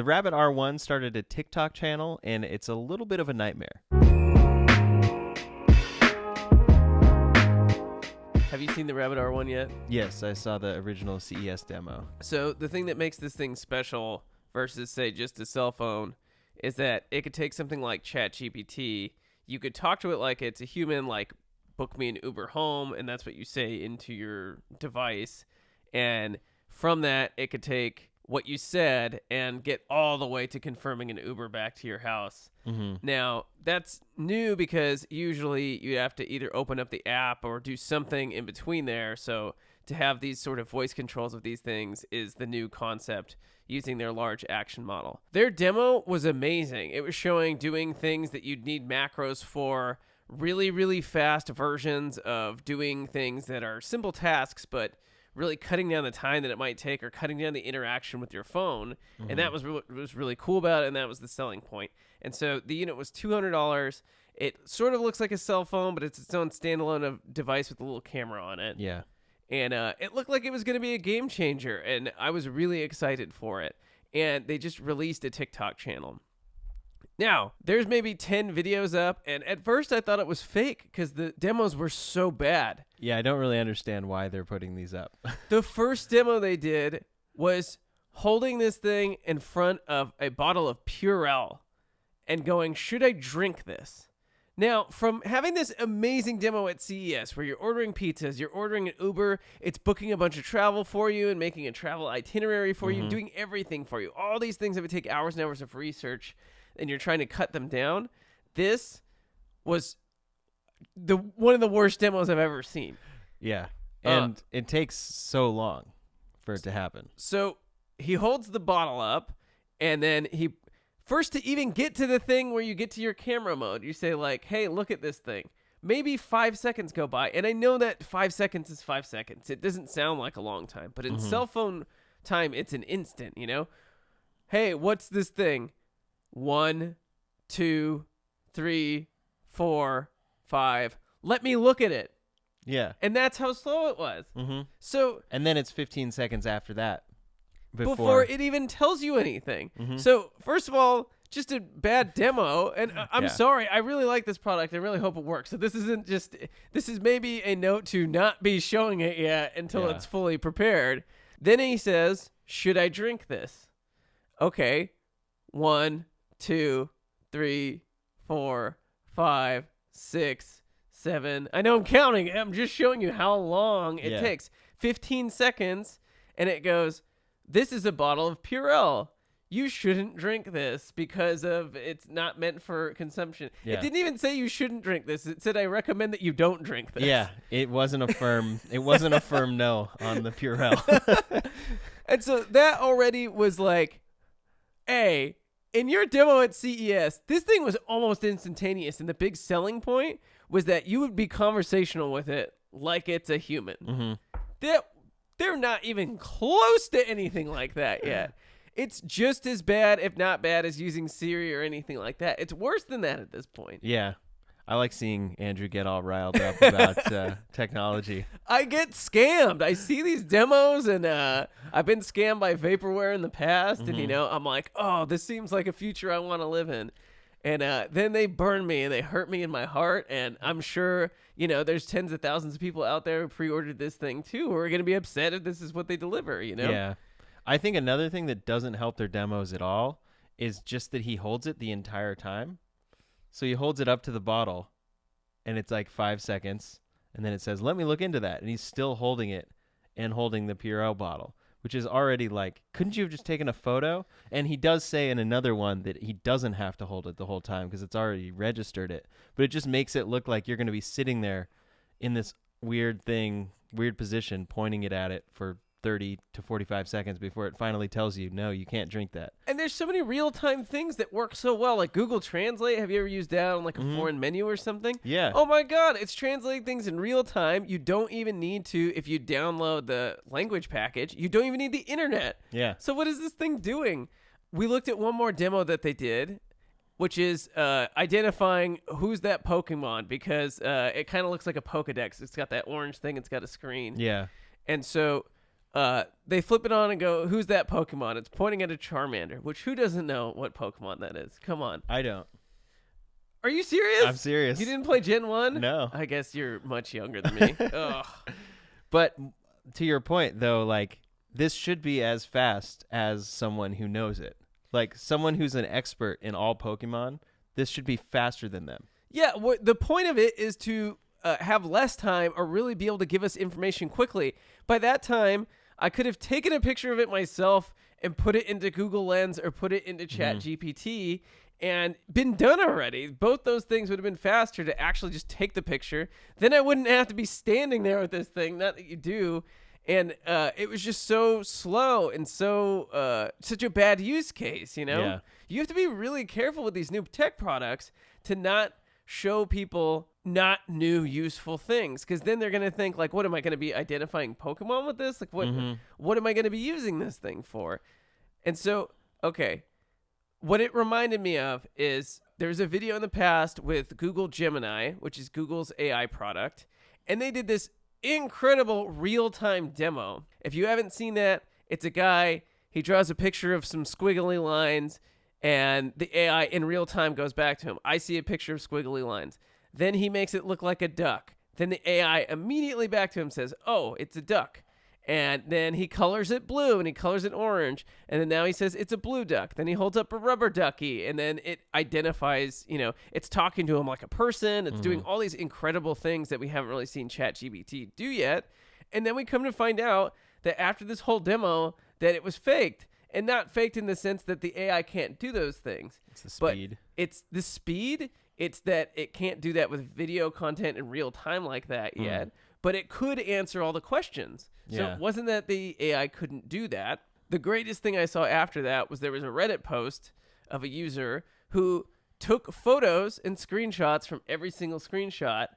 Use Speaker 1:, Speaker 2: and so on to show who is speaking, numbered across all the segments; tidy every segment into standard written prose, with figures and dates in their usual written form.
Speaker 1: The Rabbit R1 started a TikTok channel, and it's a little bit of a nightmare.
Speaker 2: Have you seen the Rabbit R1 yet?
Speaker 1: Yes, I saw the original CES demo.
Speaker 2: So the thing that makes this thing special versus, say, just a cell phone is that it could take something like ChatGPT. You could talk to it like it's a human, like, book me an Uber home, and that's what you say into your device. And from that, it could take what you said and get all the way to confirming an Uber back to your house.
Speaker 1: Mm-hmm.
Speaker 2: Now, that's new because usually you have to either open up the app or do something in between there. So to have these sort of voice controls of these things is the new concept using their large action model. Their demo was amazing. It was showing doing things that you'd need macros for, really, really fast versions of doing things that are simple tasks, but really cutting down the time that it might take or cutting down the interaction with your phone.
Speaker 1: Mm-hmm.
Speaker 2: And that was was really cool about it, and that was the selling point. And so the unit was $200. It sort of looks like a cell phone, but it's its own standalone device with a little camera on it.
Speaker 1: Yeah.
Speaker 2: And it looked like it was going to be a game changer, and I was really excited for it. And they just released a TikTok channel. Now, there's maybe 10 videos up, and at first I thought it was fake because the demos were so bad.
Speaker 1: Yeah, I don't really understand why they're putting these up.
Speaker 2: The first demo they did was holding this thing in front of a bottle of Purell and going, should I drink this? Now, from having this amazing demo at CES where you're ordering pizzas, you're ordering an Uber, it's booking a bunch of travel for you and making a travel itinerary for you, doing everything for you. All these things that would take hours and hours of research, and you're trying to cut them down. This was one of the worst demos I've ever seen.
Speaker 1: Yeah. And it takes so long for it to happen.
Speaker 2: So he holds the bottle up, and then first to even get to the thing where you get to your camera mode, you say like, hey, look at this thing. Maybe 5 seconds go by. And I know that 5 seconds is 5 seconds. It doesn't sound like a long time, but in cell phone time, it's an instant, you know? Hey, what's this thing? 1, 2, 3, 4, 5. Let me look at it.
Speaker 1: Yeah.
Speaker 2: And that's how slow it was.
Speaker 1: Mm-hmm.
Speaker 2: So
Speaker 1: And then it's 15 seconds after that.
Speaker 2: before it even tells you anything.
Speaker 1: Mm-hmm.
Speaker 2: So first of all, just a bad demo. And I'm
Speaker 1: Yeah.
Speaker 2: sorry. I really like this product. I really hope it works. So this is maybe a note to not be showing it yet until
Speaker 1: Yeah.
Speaker 2: it's fully prepared. Then he says, should I drink this? Okay. 1, 2, 3, 4, 5, 6, 7. I know I'm counting. I'm just showing you how long it
Speaker 1: Yeah.
Speaker 2: takes. 15 seconds, and it goes, this is a bottle of Purell. You shouldn't drink this because it's not meant for consumption.
Speaker 1: Yeah.
Speaker 2: It didn't even say you shouldn't drink this. It said I recommend that you don't drink this.
Speaker 1: Yeah, it wasn't a firm no on the Purell.
Speaker 2: And so that already was like, hey, in your demo at CES, this thing was almost instantaneous. And the big selling point was that you would be conversational with it like it's a human.
Speaker 1: Mm-hmm.
Speaker 2: They're not even close to anything like that yet. It's just as bad, if not bad, as using Siri or anything like that. It's worse than that at this point.
Speaker 1: Yeah. I like seeing Andrew get all riled up about technology.
Speaker 2: I get scammed. I see these demos, and I've been scammed by vaporware in the past, and, I'm like, oh, this seems like a future I want to live in. And then they burn me, and they hurt me in my heart, and I'm sure, there's tens of thousands of people out there who pre-ordered this thing, too, who are going to be upset if this is what they deliver,
Speaker 1: Yeah. I think another thing that doesn't help their demos at all is just that he holds it the entire time. So he holds it up to the bottle, and it's like 5 seconds, and then it says, let me look into that. And he's still holding it and holding the Purell bottle, which is already like, couldn't you have just taken a photo? And he does say in another one that he doesn't have to hold it the whole time because it's already registered it. But it just makes it look like you're going to be sitting there in this weird position, pointing it at it for 30 to 45 seconds before it finally tells you, no, you can't drink that.
Speaker 2: And there's so many real-time things that work so well, like Google Translate. Have you ever used that on like a foreign menu or something?
Speaker 1: Yeah.
Speaker 2: Oh my God, it's translating things in real time. You don't even need to, if you download the language package, you don't even need the internet.
Speaker 1: Yeah.
Speaker 2: So what is this thing doing? We looked at one more demo that they did, which is identifying who's that Pokemon, because it kind of looks like a Pokedex. It's got that orange thing. It's got a screen.
Speaker 1: Yeah.
Speaker 2: And so They flip it on and go, who's that Pokemon? It's pointing at a Charmander, which who doesn't know what Pokemon that is? Come on.
Speaker 1: I don't.
Speaker 2: Are you serious?
Speaker 1: I'm serious.
Speaker 2: You didn't play Gen 1?
Speaker 1: No.
Speaker 2: I guess you're much younger than me. Ugh.
Speaker 1: But to your point, though, like, this should be as fast as someone who knows it. Like, someone who's an expert in all Pokemon, this should be faster than them.
Speaker 2: Yeah, the point of it is to have less time or really be able to give us information quickly. By that time, I could have taken a picture of it myself and put it into Google Lens or put it into ChatGPT and been done already. Both those things would have been faster to actually just take the picture. Then I wouldn't have to be standing there with this thing, not that you do. And it was just so slow and so such a bad use case, you know?
Speaker 1: Yeah.
Speaker 2: You have to be really careful with these new tech products to not show people not new useful things, because then they're going to think, like, what am I going to be identifying Pokemon with this? Like, what am I going to be using this thing for? And so, okay, what it reminded me of is there's a video in the past with Google Gemini, which is Google's AI product, and they did this incredible real-time demo. If you haven't seen that, it's a guy, he draws a picture of some squiggly lines, and the AI in real time goes back to him. I see a picture of squiggly lines. Then he makes it look like a duck. Then the AI immediately back to him says, oh, it's a duck. And then he colors it blue and he colors it orange. And then now he says it's a blue duck. Then he holds up a rubber ducky, and then it identifies, you know, it's talking to him like a person. It's doing all these incredible things that we haven't really seen ChatGPT do yet. And then we come to find out that after this whole demo that it was faked. And not faked in the sense that the AI can't do those things.
Speaker 1: It's the speed.
Speaker 2: But it's the speed. It's that it can't do that with video content in real time like that yet. But it could answer all the questions. So
Speaker 1: Yeah.
Speaker 2: it wasn't that the AI couldn't do that. The greatest thing I saw after that was there was a Reddit post of a user who took photos and screenshots from every single screenshot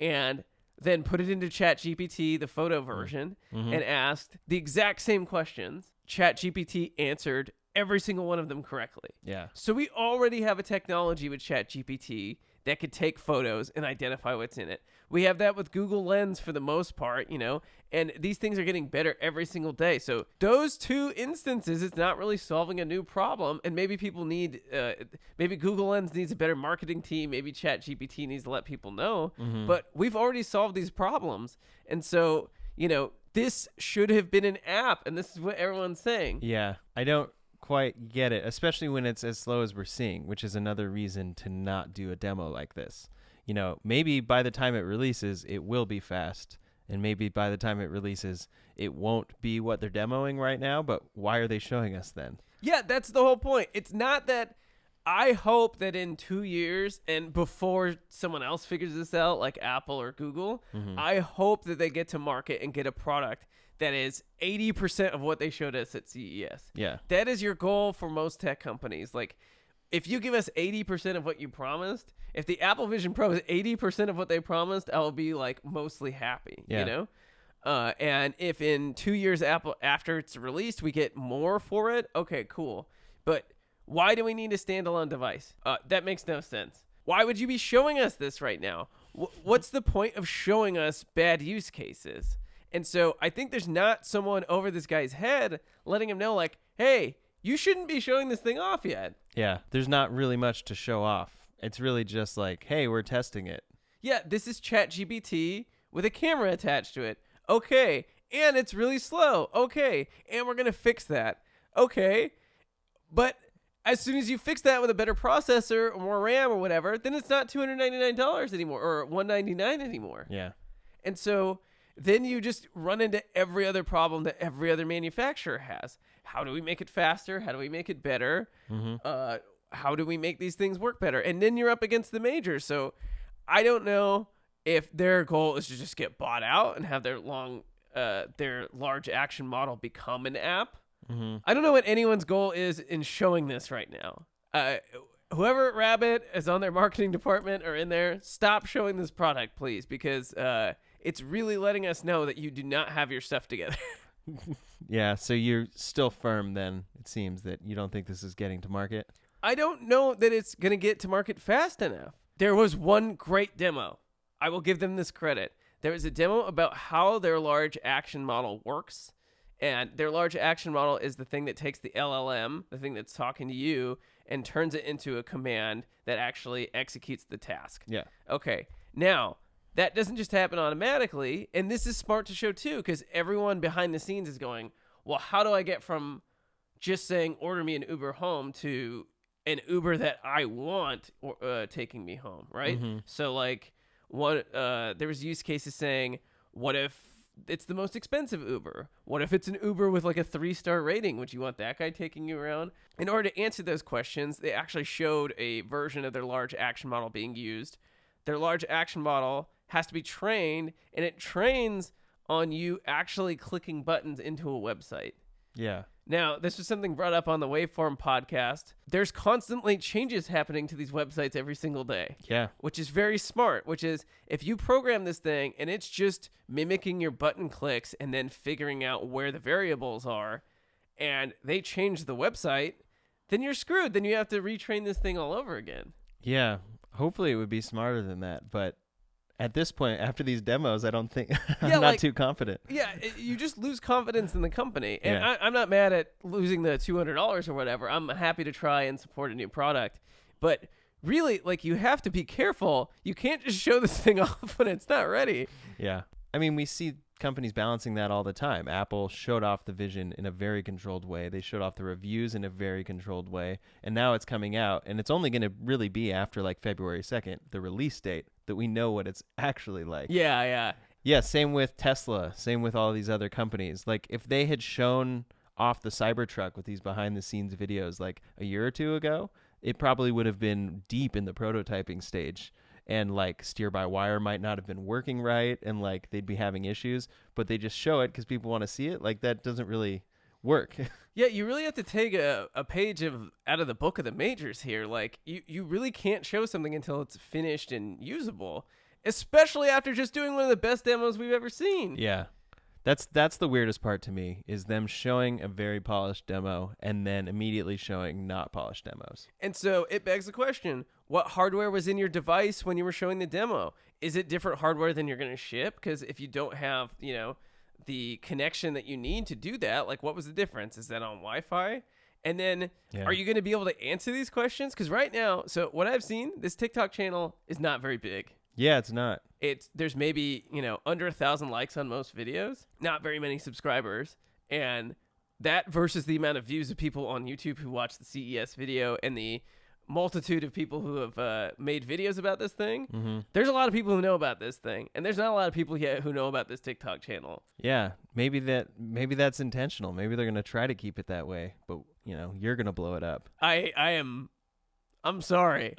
Speaker 2: and then put it into ChatGPT, the photo version, and asked the exact same questions. ChatGPT answered every single one of them correctly.
Speaker 1: Yeah.
Speaker 2: So we already have a technology with ChatGPT that could take photos and identify what's in it. We have that with Google Lens for the most part, you know, and these things are getting better every single day. So those two instances, it's not really solving a new problem. And maybe people need, maybe Google Lens needs a better marketing team. Maybe ChatGPT needs to let people know. But we've already solved these problems. And so, you know, this should have been an app, and this is what everyone's saying.
Speaker 1: Yeah. I don't quite get it, especially when it's as slow as we're seeing, which is another reason to not do a demo like this. You know, maybe by the time it releases, it will be fast. And maybe by the time it releases, it won't be what they're demoing right now. But why are they showing us then?
Speaker 2: Yeah, that's the whole point. It's not that I hope that in 2 years and before someone else figures this out, like Apple or Google, I hope that they get to market and get a product that is 80% of what they showed us at CES.
Speaker 1: Yeah.
Speaker 2: That is your goal for most tech companies. Like, if you give us 80% of what you promised, if the Apple Vision Pro is 80% of what they promised, I will be like mostly happy,
Speaker 1: Yeah.
Speaker 2: you know? And if in 2 years after it's released, we get more for it, okay, cool. But why do we need a standalone device? That makes no sense. Why would you be showing us this right now? What's the point of showing us bad use cases? And so I think there's not someone over this guy's head letting him know, like, hey, you shouldn't be showing this thing off yet.
Speaker 1: Yeah. There's not really much to show off. It's really just like, hey, we're testing it.
Speaker 2: Yeah, this is ChatGPT with a camera attached to it. Okay. And it's really slow. Okay. And we're going to fix that. Okay. But as soon as you fix that with a better processor or more RAM or whatever, then it's not $299 anymore or $199 anymore.
Speaker 1: Yeah.
Speaker 2: And so then you just run into every other problem that every other manufacturer has. How do we make it faster? How do we make it better? How do we make these things work better? And then you're up against the majors. So I don't know if their goal is to just get bought out and have their large action model become an app. I don't know what anyone's goal is in showing this right now. Whoever at Rabbit is on their marketing department or in there, stop showing this product, please, because it's really letting us know that you do not have your stuff together.
Speaker 1: Yeah. So you're still firm then, it seems, that you don't think this is getting to market.
Speaker 2: I don't know that it's going to get to market fast enough. There was one great demo. I will give them this credit. There was a demo about how their large action model works. And their large action model is the thing that takes the LLM, the thing that's talking to you, and turns it into a command that actually executes the task.
Speaker 1: Yeah.
Speaker 2: Okay. Now, that doesn't just happen automatically. And this is smart to show too, because everyone behind the scenes is going, well, how do I get from just saying, order me an Uber home to an Uber that I want taking me home, right?
Speaker 1: Mm-hmm.
Speaker 2: So, like, there was use cases saying, what if it's the most expensive Uber? What if it's an Uber with like a 3-star rating? Would you want that guy taking you around? In order to answer those questions, they actually showed a version of their large action model being used. Their large action model has to be trained, and it trains on you actually clicking buttons into a website.
Speaker 1: Yeah.
Speaker 2: Now, this was something brought up on the Waveform podcast. There's constantly changes happening to these websites every single day.
Speaker 1: Yeah.
Speaker 2: Which is very smart, which is if you program this thing and it's just mimicking your button clicks and then figuring out where the variables are, and they change the website, then you're screwed. Then you have to retrain this thing all over again.
Speaker 1: Yeah. Hopefully it would be smarter than that, but at this point, after these demos, I don't think I'm not too confident.
Speaker 2: Yeah, you just lose confidence in the company. And
Speaker 1: Yeah.
Speaker 2: I'm not mad at losing the $200 or whatever. I'm happy to try and support a new product. But really, like, you have to be careful. You can't just show this thing off when it's not ready.
Speaker 1: Yeah. I mean, we see companies balancing that all the time. Apple showed off the Vision in a very controlled way. They showed off the reviews in a very controlled way. And now it's coming out, and it's only going to really be after like February 2nd, the release date, that we know what it's actually like.
Speaker 2: Yeah, yeah.
Speaker 1: Yeah, same with Tesla, same with all these other companies. Like, if they had shown off the Cybertruck with these behind-the-scenes videos like a year or two ago, it probably would have been deep in the prototyping stage. And, like, steer-by-wire might not have been working right, and, like, they'd be having issues. But they just show it because people want to see it. Like, that doesn't really work.
Speaker 2: Yeah, you really have to take a page out of the book of the majors here. Like, you really can't show something until it's finished and usable, especially after just doing one of the best demos we've ever seen.
Speaker 1: Yeah. That's the weirdest part to me, is them showing a very polished demo and then immediately showing not polished demos.
Speaker 2: And so it begs the question, what hardware was in your device when you were showing the demo? Is it different hardware than you're going to ship? Because if you don't have, the connection that you need to do that, like, what was the difference? Is that on Wi-Fi? And then are you going to be able to answer these questions? Because right now, so what I've seen, this TikTok channel is not very big.
Speaker 1: Yeah, it's not.
Speaker 2: There's maybe, under 1,000 likes on most videos, not very many subscribers. And that versus the amount of views of people on YouTube who watch the CES video and the multitude of people who have made videos about this thing.
Speaker 1: Mm-hmm.
Speaker 2: There's a lot of people who know about this thing, and there's not a lot of people yet who know about this TikTok channel.
Speaker 1: Yeah, maybe that's intentional. Maybe they're going to try to keep it that way, but you're going to blow it up.
Speaker 2: I'm sorry.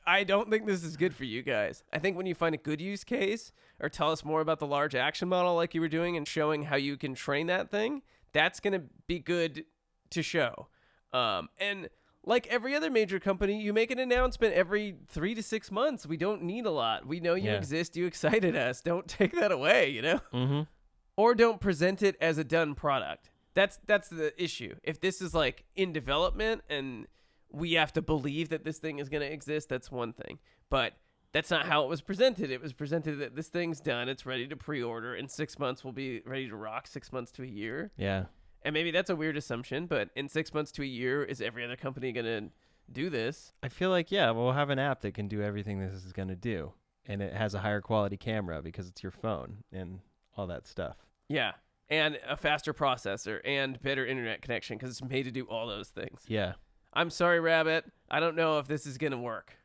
Speaker 2: I don't think this is good for you guys. I think when you find a good use case or tell us more about the large action model like you were doing and showing how you can train that thing, that's going to be good to show. And like every other major company, you make an announcement every 3 to 6 months. We don't need a lot. We know you exist. You excited us. Don't take that away,
Speaker 1: Mm-hmm.
Speaker 2: Or don't present it as a done product. That's the issue. If this is like in development and we have to believe that this thing is going to exist, that's one thing. But that's not how it was presented. It was presented that this thing's done. It's ready to pre-order. In 6 months, we'll be ready to rock. 6 months to a year.
Speaker 1: Yeah.
Speaker 2: And maybe that's a weird assumption, but in 6 months to a year, is every other company going to do this?
Speaker 1: I feel like, we'll have an app that can do everything this is going to do. And it has a higher quality camera because it's your phone and all that stuff.
Speaker 2: Yeah. And a faster processor and better internet connection because it's made to do all those things.
Speaker 1: Yeah.
Speaker 2: I'm sorry, Rabbit. I don't know if this is going to work.